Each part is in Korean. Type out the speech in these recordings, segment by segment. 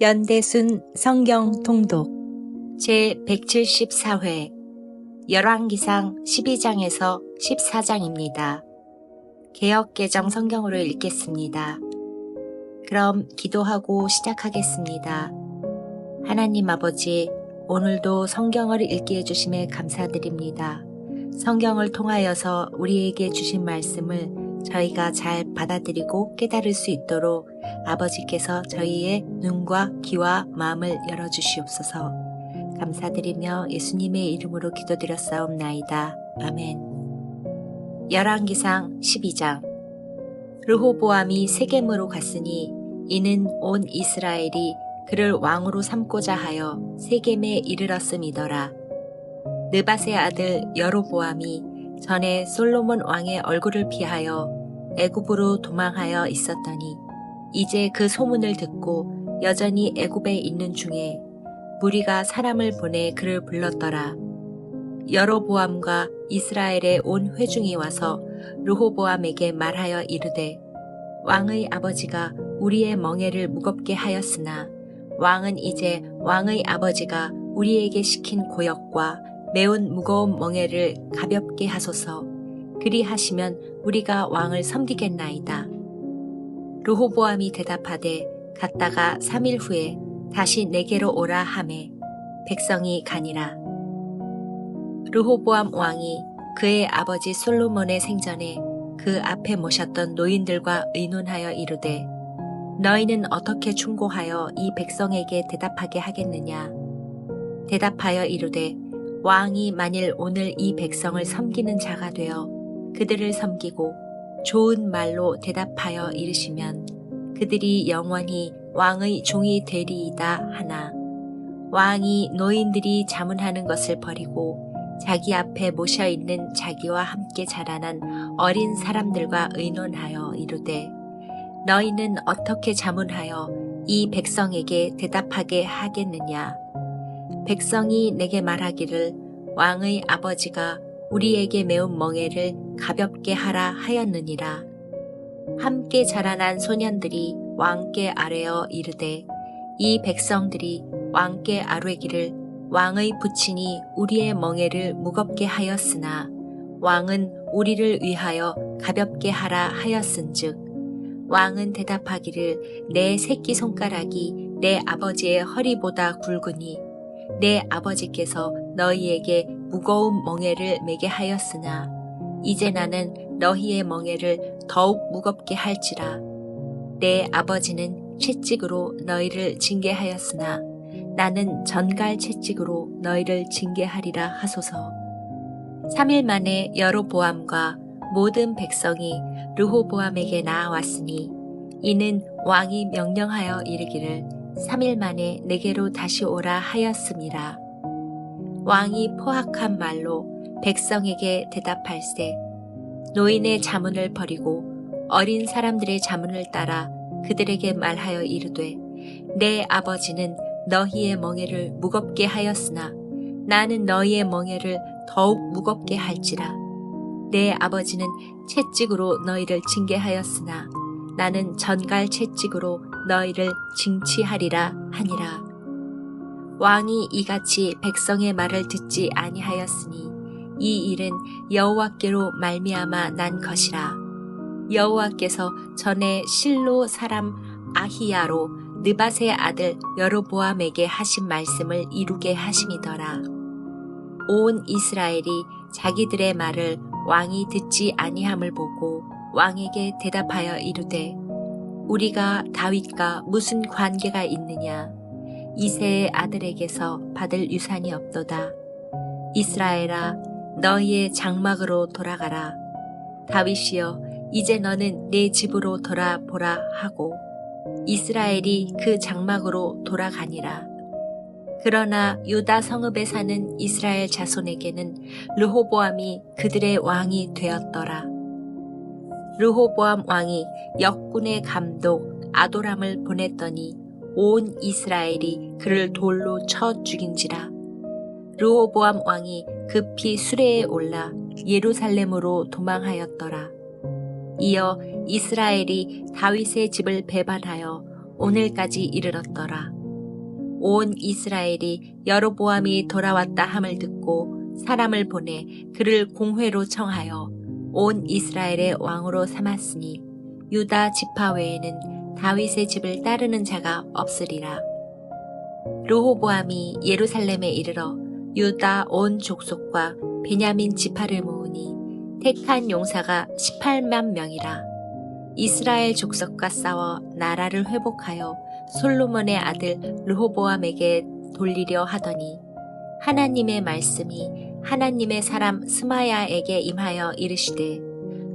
연대순 성경 통독 제174회 열왕기상 12장에서 14장입니다. 개역개정 성경으로 읽겠습니다. 그럼 기도하고 시작하겠습니다. 하나님 아버지, 오늘도 성경을 읽게 해주심에 감사드립니다. 성경을 통하여서 우리에게 주신 말씀을 저희가 잘 받아들이고 깨달을 수 있도록 아버지께서 저희의 눈과 귀와 마음을 열어주시옵소서. 감사드리며 예수님의 이름으로 기도드렸사옵나이다. 아멘. 열왕기상 12장. 르호보암이 세겜으로 갔으니 이는 온 이스라엘이 그를 왕으로 삼고자 하여 세겜에 이르렀음이더라. 느밧의 아들 여로보암이 전에 솔로몬 왕의 얼굴을 피하여 애굽으로 도망하여 있었더니 이제 그 소문을 듣고 여전히 애굽에 있는 중에 무리가 사람을 보내 그를 불렀더라. 여로보암과 이스라엘의 온 회중이 와서 르호보암에게 말하여 이르되 왕의 아버지가 우리의 멍에를 무겁게 하였으나 왕은 이제 왕의 아버지가 우리에게 시킨 고역과 매운 무거운 멍에를 가볍게 하소서. 그리하시면 우리가 왕을 섬기겠나이다. 르호보암이 대답하되 갔다가 3일 후에 다시 내게로 오라 하매 백성이 가니라. 르호보암 왕이 그의 아버지 솔로몬의 생전에 그 앞에 모셨던 노인들과 의논하여 이르되 너희는 어떻게 충고하여 이 백성에게 대답하게 하겠느냐. 대답하여 이르되 왕이 만일 오늘 이 백성을 섬기는 자가 되어 그들을 섬기고 좋은 말로 대답하여 이르시면 그들이 영원히 왕의 종이 되리이다 하나 왕이 노인들이 자문하는 것을 버리고 자기 앞에 모셔있는 자기와 함께 자라난 어린 사람들과 의논하여 이르되 너희는 어떻게 자문하여 이 백성에게 대답하게 하겠느냐. 백성이 내게 말하기를 왕의 아버지가 우리에게 매운 멍에를 가볍게 하라 하였느니라. 함께 자라난 소년들이 왕께 아뢰어 이르되 이 백성들이 왕께 아뢰기를 왕의 부친이 우리의 멍에를 무겁게 하였으나 왕은 우리를 위하여 가볍게 하라 하였은즉 왕은 대답하기를 내 새끼손가락이 내 아버지의 허리보다 굵으니 내 아버지께서 너희에게 무거운 멍에를 매게 하였으나 이제 나는 너희의 멍에를 더욱 무겁게 할지라. 내 아버지는 채찍으로 너희를 징계하였으나 나는 전갈 채찍으로 너희를 징계하리라 하소서. 3일 만에 여로보암과 모든 백성이 르호보암에게 나아왔으니 이는 왕이 명령하여 이르기를 3일 만에 내게로 다시 오라 하였음이라. 왕이 포악한 말로 백성에게 대답할세 노인의 자문을 버리고 어린 사람들의 자문을 따라 그들에게 말하여 이르되 내 아버지는 너희의 멍에를 무겁게 하였으나 나는 너희의 멍에를 더욱 무겁게 할지라. 내 아버지는 채찍으로 너희를 징계하였으나 나는 전갈 채찍으로 너희를 징치하리라 하니라. 왕이 이같이 백성의 말을 듣지 아니하였으니 이 일은 여호와께로 말미암아 난 것이라. 여호와께서 전에 실로 사람 아히야로 느밧의 아들 여로보암에게 하신 말씀을 이루게 하심이더라. 온 이스라엘이 자기들의 말을 왕이 듣지 아니함을 보고 왕에게 대답하여 이르되 우리가 다윗과 무슨 관계가 있느냐. 이새의 아들에게서 받을 유산이 없도다. 이스라엘아 너희의 장막으로 돌아가라. 다윗이여 이제 너는 내 집으로 돌아보라 하고 이스라엘이 그 장막으로 돌아가니라. 그러나 유다 성읍에 사는 이스라엘 자손에게는 르호보암이 그들의 왕이 되었더라. 르호보암 왕이 역군의 감독 아도람을 보냈더니 온 이스라엘이 그를 돌로 쳐 죽인지라. 르호보암 왕이 급히 수레에 올라 예루살렘으로 도망하였더라. 이어 이스라엘이 다윗의 집을 배반하여 오늘까지 이르렀더라. 온 이스라엘이 여로보암이 돌아왔다 함을 듣고 사람을 보내 그를 공회로 청하여 온 이스라엘의 왕으로 삼았으니 유다 지파 외에는 다윗의 집을 따르는 자가 없으리라. 르호보암이 예루살렘에 이르러 유다 온 족속과 베냐민 지파를 모으니 택한 용사가 18만 명이라. 이스라엘 족속과 싸워 나라를 회복하여 솔로몬의 아들 르호보암에게 돌리려 하더니 하나님의 말씀이 하나님의 사람 스마야에게 임하여 이르시되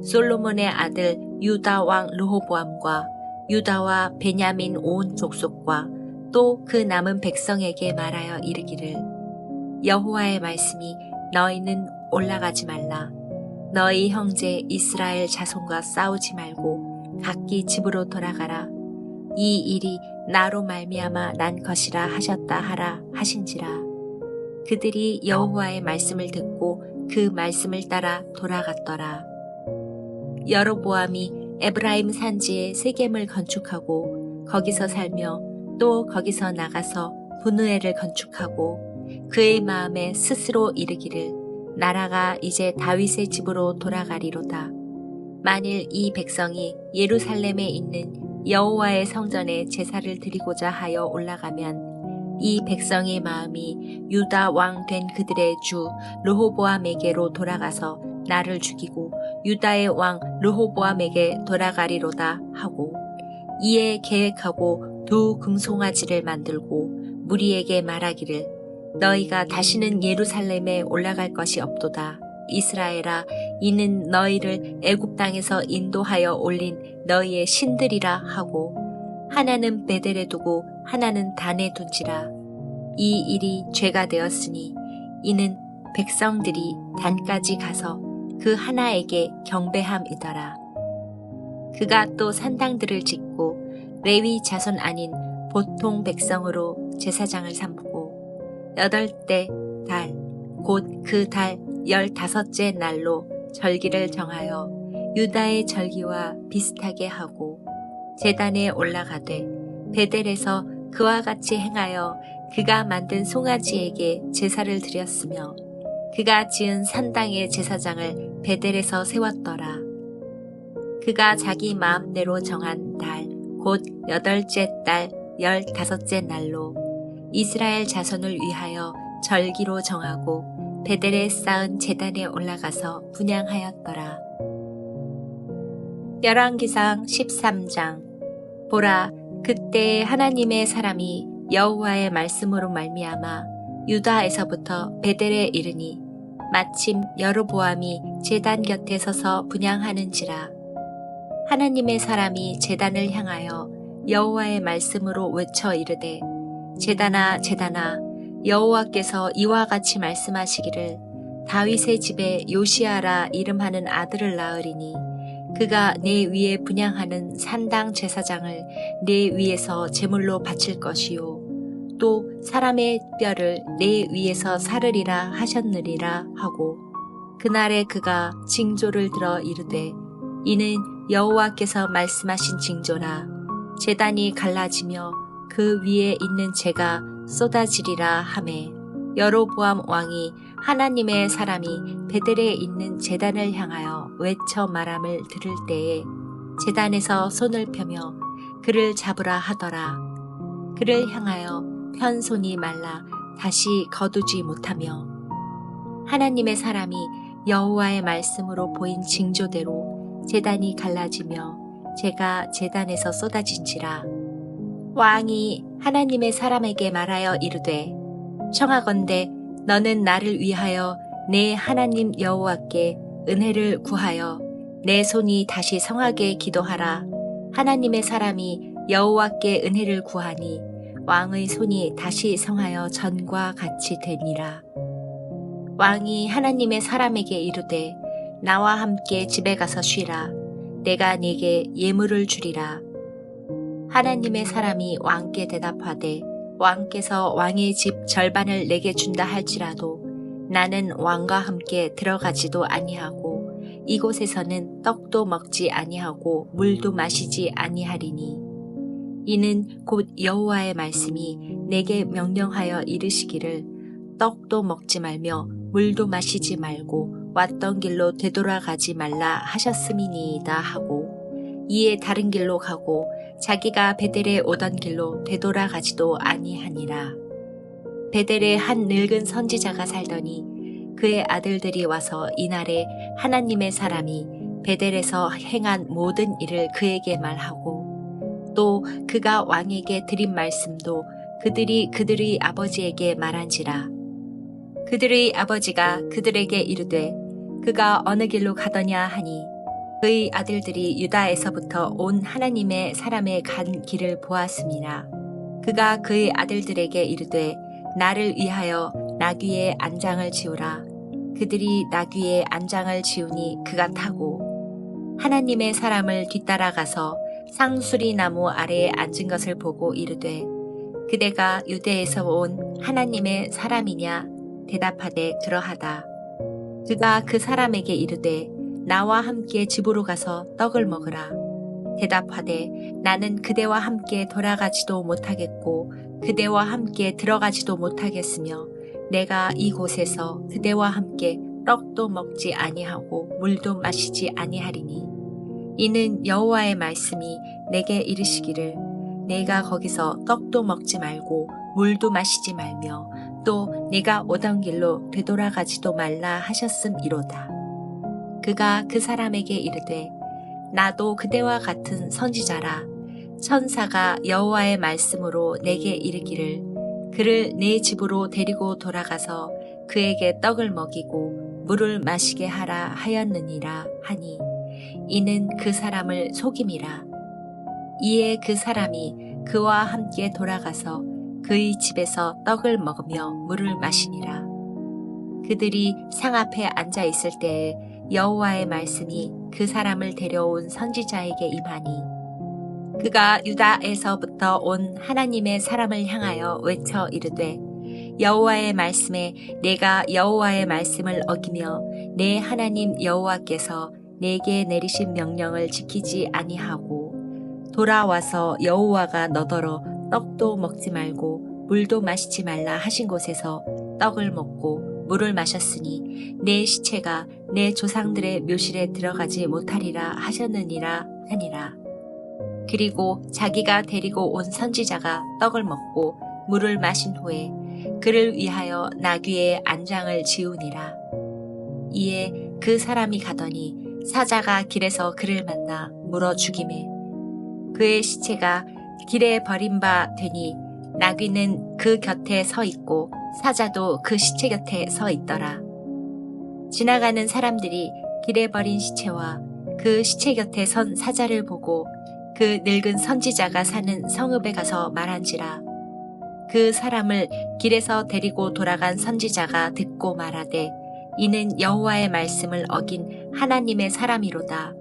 솔로몬의 아들 유다 왕 르호보암과 유다와 베냐민 온 족속과 또 그 남은 백성에게 말하여 이르기를 여호와의 말씀이 너희는 올라가지 말라. 너희 형제 이스라엘 자손과 싸우지 말고 각기 집으로 돌아가라. 이 일이 나로 말미암아 난 것이라 하셨다 하라 하신지라. 그들이 여호와의 말씀을 듣고 그 말씀을 따라 돌아갔더라. 여로보암이 에브라임 산지에 세겜을 건축하고 거기서 살며 또 거기서 나가서 분우엘을 건축하고 그의 마음에 스스로 이르기를 나라가 이제 다윗의 집으로 돌아가리로다. 만일 이 백성이 예루살렘에 있는 여호와의 성전에 제사를 드리고자 하여 올라가면 이 백성의 마음이 유다 왕 된 그들의 주 르호보암에게로 돌아가서 나를 죽이고 유다의 왕 르호보암에게 돌아가리로다 하고 이에 계획하고 두 금송아지를 만들고 무리에게 말하기를 너희가 다시는 예루살렘에 올라갈 것이 없도다. 이스라엘아, 이는 너희를 애굽 땅에서 인도하여 올린 너희의 신들이라 하고 하나는 베델에 두고 하나는 단에 둔지라. 이 일이 죄가 되었으니 이는 백성들이 단까지 가서 그 하나에게 경배함이더라. 그가 또 산당들을 짓고 레위 자손 아닌 보통 백성으로 제사장을 삼고 8대 달 곧 그 달 15째 날로 절기를 정하여 유다의 절기와 비슷하게 하고 제단에 올라가되 베델에서 그와 같이 행하여 그가 만든 송아지에게 제사를 드렸으며 그가 지은 산당의 제사장을 베델에서 세웠더라. 그가 자기 마음대로 정한 달 곧 8째 달 15째 날로 이스라엘 자손을 위하여 절기로 정하고 베델에 쌓은 제단에 올라가서 분향하였더라. 열왕기상 13장. 보라, 그때 하나님의 사람이 여호와의 말씀으로 말미암아 유다에서부터 베델에 이르니 마침 여로보암이 제단 곁에 서서 분향하는지라. 하나님의 사람이 제단을 향하여 여호와의 말씀으로 외쳐 이르되 제단아 제단아, 여호와께서 이와 같이 말씀하시기를 다윗의 집에 요시아라 이름하는 아들을 낳으리니 그가 내 위에 분향하는 산당 제사장을 내 위에서 제물로 바칠 것이요 또 사람의 뼈를 내 위에서 사르리라 하셨느니라 하고 그날에 그가 징조를 들어 이르되 이는 여호와께서 말씀하신 징조라. 제단이 갈라지며 그 위에 있는 재가 쏟아지리라 하매 여로보암 왕이 하나님의 사람이 베델에 있는 제단을 향하여 외쳐 말함을 들을 때에 제단에서 손을 펴며 그를 잡으라 하더라. 그를 향하여 편 손이 말라 다시 거두지 못하며 하나님의 사람이 여호와의 말씀으로 보인 징조대로 제단이 갈라지며 재가 제단에서 쏟아진지라. 왕이 하나님의 사람에게 말하여 이르되 청하건대 너는 나를 위하여 내 하나님 여호와께 은혜를 구하여 내 손이 다시 성하게 기도하라. 하나님의 사람이 여호와께 은혜를 구하니 왕의 손이 다시 성하여 전과 같이 되니라. 왕이 하나님의 사람에게 이르되 나와 함께 집에 가서 쉬라. 내가 네게 예물을 주리라. 하나님의 사람이 왕께 대답하되 왕께서 왕의 집 절반을 내게 준다 할지라도 나는 왕과 함께 들어가지도 아니하고 이곳에서는 떡도 먹지 아니하고 물도 마시지 아니하리니 이는 곧 여호와의 말씀이 내게 명령하여 이르시기를 떡도 먹지 말며 물도 마시지 말고 왔던 길로 되돌아가지 말라 하셨음이니이다 하고 이에 다른 길로 가고 자기가 베델에 오던 길로 되돌아가지도 아니하니라. 베델에 한 늙은 선지자가 살더니 그의 아들들이 와서 이날에 하나님의 사람이 베델에서 행한 모든 일을 그에게 말하고 또 그가 왕에게 드린 말씀도 그들이 그들의 아버지에게 말한지라. 그들의 아버지가 그들에게 이르되 그가 어느 길로 가더냐 하니 그의 아들들이 유다에서부터 온 하나님의 사람의 간 길을 보았음이라. 그가 그의 아들들에게 이르되 나를 위하여 나귀의 안장을 지우라. 그들이 나귀의 안장을 지우니 그가 타고 하나님의 사람을 뒤따라가서 상수리 나무 아래에 앉은 것을 보고 이르되 그대가 유대에서 온 하나님의 사람이냐 대답하되 그러하다. 그가 그 사람에게 이르되 나와 함께 집으로 가서 떡을 먹으라. 대답하되 나는 그대와 함께 돌아가지도 못하겠고 그대와 함께 들어가지도 못하겠으며 내가 이곳에서 그대와 함께 떡도 먹지 아니하고 물도 마시지 아니하리니 이는 여호와의 말씀이 내게 이르시기를 내가 거기서 떡도 먹지 말고 물도 마시지 말며 또 네가 오던 길로 되돌아가지도 말라 하셨음이로다. 그가 그 사람에게 이르되 나도 그대와 같은 선지자라. 천사가 여호와의 말씀으로 내게 이르기를 그를 내 집으로 데리고 돌아가서 그에게 떡을 먹이고 물을 마시게 하라 하였느니라 하니 이는 그 사람을 속임이라. 이에 그 사람이 그와 함께 돌아가서 그의 집에서 떡을 먹으며 물을 마시니라. 그들이 상 앞에 앉아 있을 때에 여호와의 말씀이 그 사람을 데려온 선지자에게 임하니 그가 유다에서부터 온 하나님의 사람을 향하여 외쳐 이르되 여호와의 말씀에 내가 여호와의 말씀을 어기며 내 하나님 여호와께서 내게 내리신 명령을 지키지 아니하고 돌아와서 여호와가 너더러 떡도 먹지 말고 물도 마시지 말라 하신 곳에서 떡을 먹고 물을 마셨으니 내 시체가 내 조상들의 묘실에 들어가지 못하리라 하셨느니라 하니라. 그리고 자기가 데리고 온 선지자가 떡을 먹고 물을 마신 후에 그를 위하여 나귀의 안장을 지우니라. 이에 그 사람이 가더니 사자가 길에서 그를 만나 물어 죽이매 그의 시체가 길에 버린 바 되니 나귀는 그 곁에 서 있고 사자도 그 시체 곁에 서 있더라. 지나가는 사람들이 길에 버린 시체와 그 시체 곁에 선 사자를 보고 그 늙은 선지자가 사는 성읍에 가서 말한지라. 그 사람을 길에서 데리고 돌아간 선지자가 듣고 말하되 이는 여호와의 말씀을 어긴 하나님의 사람이로다.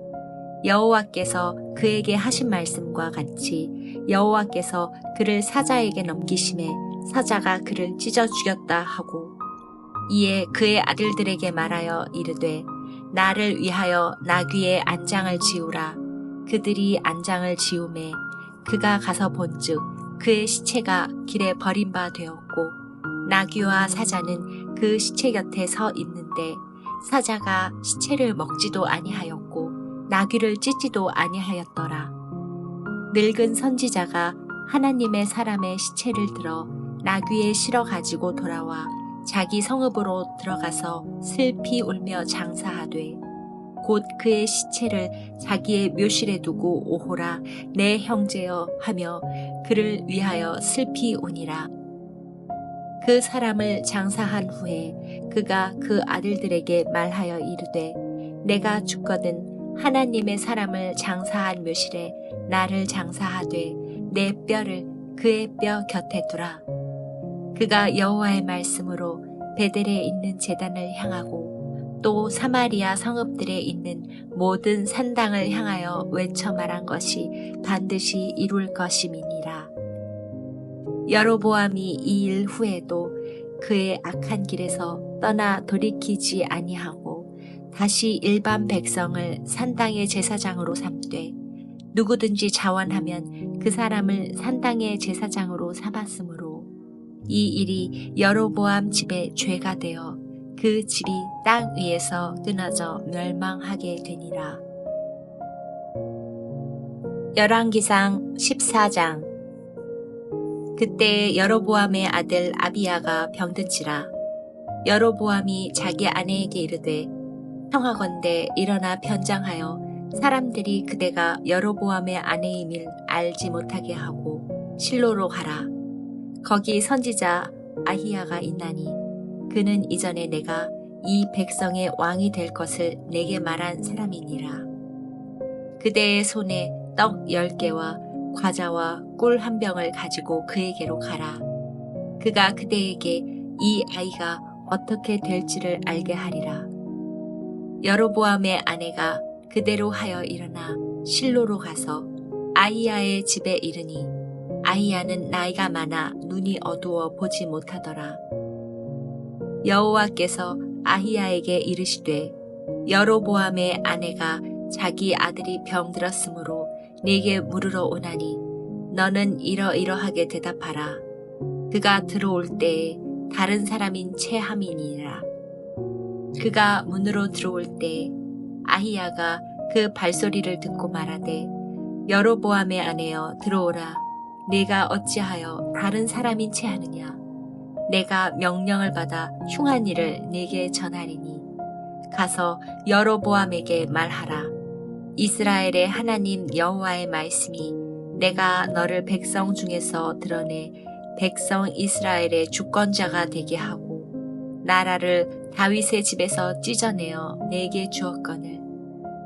여호와께서 그에게 하신 말씀과 같이 여호와께서 그를 사자에게 넘기심에 사자가 그를 찢어 죽였다 하고 이에 그의 아들들에게 말하여 이르되 나를 위하여 나귀의 안장을 지우라. 그들이 안장을 지우매 그가 가서 본즉 그의 시체가 길에 버린 바 되었고 나귀와 사자는 그 시체 곁에 서 있는데 사자가 시체를 먹지도 아니하였고 나귀를 찢지도 아니하였더라. 늙은 선지자가 하나님의 사람의 시체를 들어 나귀에 실어 가지고 돌아와 자기 성읍으로 들어가서 슬피 울며 장사하되 곧 그의 시체를 자기의 묘실에 두고 오호라 내 형제여 하며 그를 위하여 슬피 우니라. 그 사람을 장사한 후에 그가 그 아들들에게 말하여 이르되 내가 죽거든 하나님의 사람을 장사한 묘실에 나를 장사하되 내 뼈를 그의 뼈 곁에 두라. 그가 여호와의 말씀으로 베델에 있는 제단을 향하고 또 사마리아 성읍들에 있는 모든 산당을 향하여 외쳐 말한 것이 반드시 이룰 것임이니라. 여로보암이 이 일 후에도 그의 악한 길에서 떠나 돌이키지 아니하고 다시 일반 백성을 산당의 제사장으로 삼되 누구든지 자원하면 그 사람을 산당의 제사장으로 삼았으므로 이 일이 여로보암 집의 죄가 되어 그 집이 땅 위에서 끊어져 멸망하게 되니라. 열왕기상 14장. 그때 여로보암의 아들 아비야가 병든지라. 여로보암이 자기 아내에게 이르되 청하건대 일어나 변장하여 사람들이 그대가 여로보암의 아내임을 알지 못하게 하고 실로로 가라. 거기 선지자 아히야가 있나니 그는 이전에 내가 이 백성의 왕이 될 것을 내게 말한 사람이니라. 그대의 손에 떡 10개와 과자와 꿀 1병을 가지고 그에게로 가라. 그가 그대에게 이 아이가 어떻게 될지를 알게 하리라. 여로보암의 아내가 그대로 하여 일어나 실로로 가서 아히야의 집에 이르니 아히야는 나이가 많아 눈이 어두워 보지 못하더라. 여호와께서 아히야에게 이르시되 여로보암의 아내가 자기 아들이 병들었으므로 네게 물으러 오나니 너는 이러이러하게 대답하라. 그가 들어올 때에 다른 사람인 체함이니라. 그가 문으로 들어올 때 아히야가 그 발소리를 듣고 말하되 여로보암의 아내여 들어오라. 네가 어찌하여 다른 사람인 채 하느냐. 내가 명령을 받아 흉한 일을 네게 전하리니 가서 여로보암에게 말하라. 이스라엘의 하나님 여호와의 말씀이 내가 너를 백성 중에서 드러내 백성 이스라엘의 주권자가 되게 하고 나라를 다윗의 집에서 찢어내어 내게 주었거늘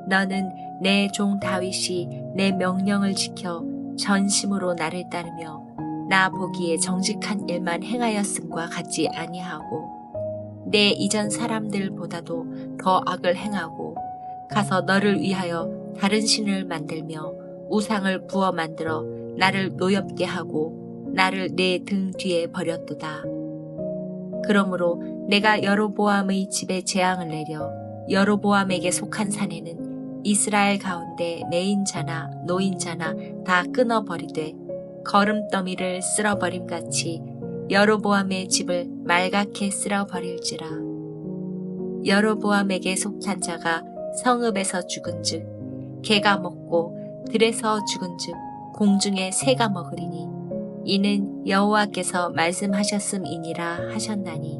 너는 내 종 다윗이 내 명령을 지켜 전심으로 나를 따르며 나 보기에 정직한 일만 행하였음과 같지 아니하고 내 이전 사람들보다도 더 악을 행하고 가서 너를 위하여 다른 신을 만들며 우상을 부어 만들어 나를 노엽게 하고 나를 내 등 뒤에 버렸도다. 그러므로 내가 여로보암의 집에 재앙을 내려 여로보암에게 속한 사내는 이스라엘 가운데 매인자나 노인자나 다 끊어버리되 거름더미를 쓸어버림같이 여로보암의 집을 말갛게 쓸어버릴지라. 여로보암에게 속한 자가 성읍에서 죽은즉 개가 먹고 들에서 죽은즉 공중에 새가 먹으리니 이는 여호와께서 말씀하셨음이니라 하셨나니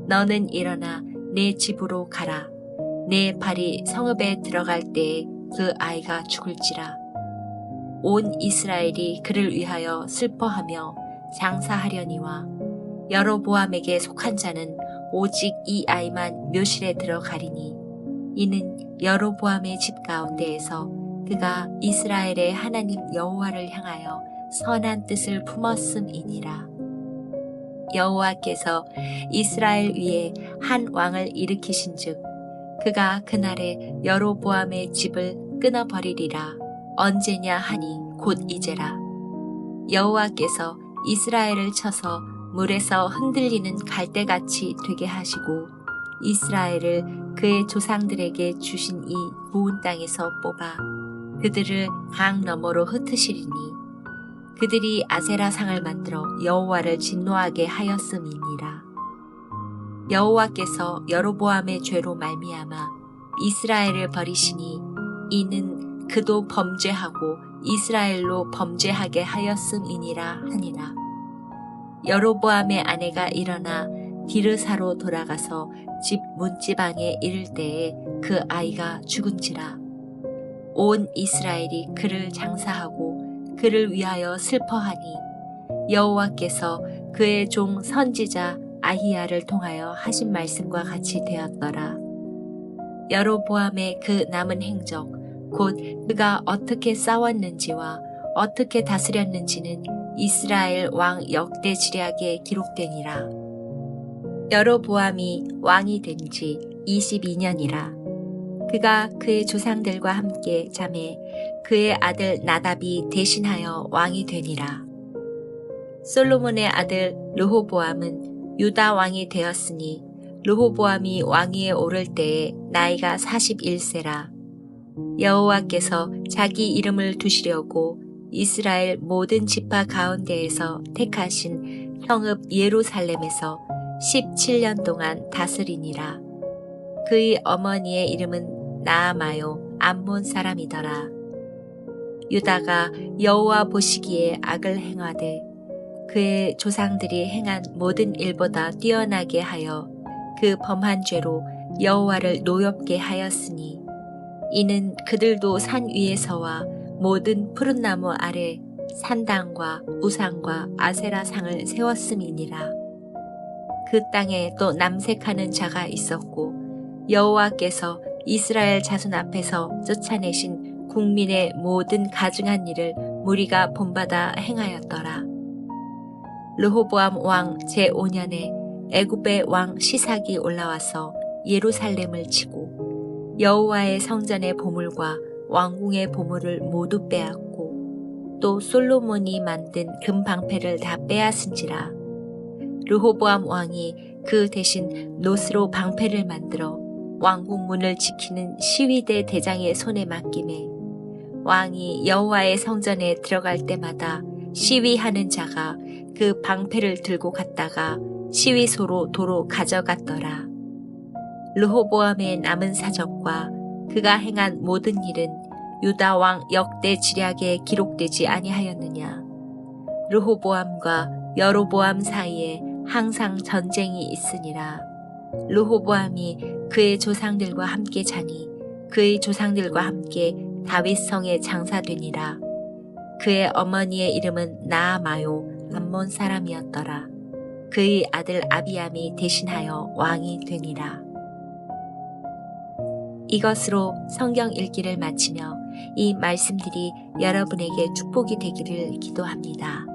너는 일어나 내 집으로 가라. 내 발이 성읍에 들어갈 때에 그 아이가 죽을지라. 온 이스라엘이 그를 위하여 슬퍼하며 장사하려니와 여로보암에게 속한 자는 오직 이 아이만 묘실에 들어가리니 이는 여로보암의 집 가운데에서 그가 이스라엘의 하나님 여호와를 향하여 선한 뜻을 품었음이니라. 여호와께서 이스라엘 위에 한 왕을 일으키신즉 그가 그날에 여로보암의 집을 끊어버리리라. 언제냐 하니 곧 이제라. 여호와께서 이스라엘을 쳐서 물에서 흔들리는 갈대같이 되게 하시고 이스라엘을 그의 조상들에게 주신 이 좋은 땅에서 뽑아 그들을 강 너머로 흩으시리니 그들이 아세라 상을 만들어 여호와를 진노하게 하였음이니라. 여호와께서 여로보암의 죄로 말미암아 이스라엘을 버리시니 이는 그도 범죄하고 이스라엘로 범죄하게 하였음이니라 하니라. 여로보암의 아내가 일어나 디르사로 돌아가서 집 문지방에 이를 때에 그 아이가 죽은지라. 온 이스라엘이 그를 장사하고 그를 위하여 슬퍼하니 여호와께서 그의 종 선지자 아히야를 통하여 하신 말씀과 같이 되었더라. 여로보암의 그 남은 행적 곧 그가 어떻게 싸웠는지와 어떻게 다스렸는지는 이스라엘 왕 역대 지략에 기록되니라. 여로보암이 왕이 된 지 22년이라. 그가 그의 조상들과 함께 잠에 그의 아들 나답이 대신하여 왕이 되니라. 솔로몬의 아들 르호보암은 유다 왕이 되었으니 르호보암이 왕위에 오를 때에 나이가 41세라. 여호와께서 자기 이름을 두시려고 이스라엘 모든 지파 가운데에서 택하신 성읍 예루살렘에서 17년 동안 다스리니라. 그의 어머니의 이름은 나아마요 암몬 사람이더라. 유다가 여호와 보시기에 악을 행하되 그의 조상들이 행한 모든 일보다 뛰어나게 하여 그 범한 죄로 여호와를 노엽게 하였으니 이는 그들도 산 위에서와 모든 푸른 나무 아래 산당과 우상과 아세라상을 세웠음이니라. 그 땅에 또 남색하는 자가 있었고 여호와께서 이스라엘 자손 앞에서 쫓아내신 국민의 모든 가증한 일을 무리가 본받아 행하였더라. 르호보암 왕 제5년에 애굽의 왕 시삭이 올라와서 예루살렘을 치고 여호와의 성전의 보물과 왕궁의 보물을 모두 빼앗고 또 솔로몬이 만든 금방패를 다 빼앗은지라. 르호보암 왕이 그 대신 노스로 방패를 만들어 왕궁 문을 지키는 시위대 대장의 손에 맡기매 왕이 여호와의 성전에 들어갈 때마다 시위하는 자가 그 방패를 들고 갔다가 시위소로 도로 가져갔더라. 르호보암의 남은 사적과 그가 행한 모든 일은 유다 왕 역대 지략에 기록되지 아니하였느냐. 르호보암과 여로보암 사이에 항상 전쟁이 있으니라. 르호보암이 그의 조상들과 함께 자니 그의 조상들과 함께 다윗성에 장사되니라. 그의 어머니의 이름은 나아마요 암몬 사람이었더라. 그의 아들 아비암이 대신하여 왕이 되니라. 이것으로 성경 읽기를 마치며 이 말씀들이 여러분에게 축복이 되기를 기도합니다.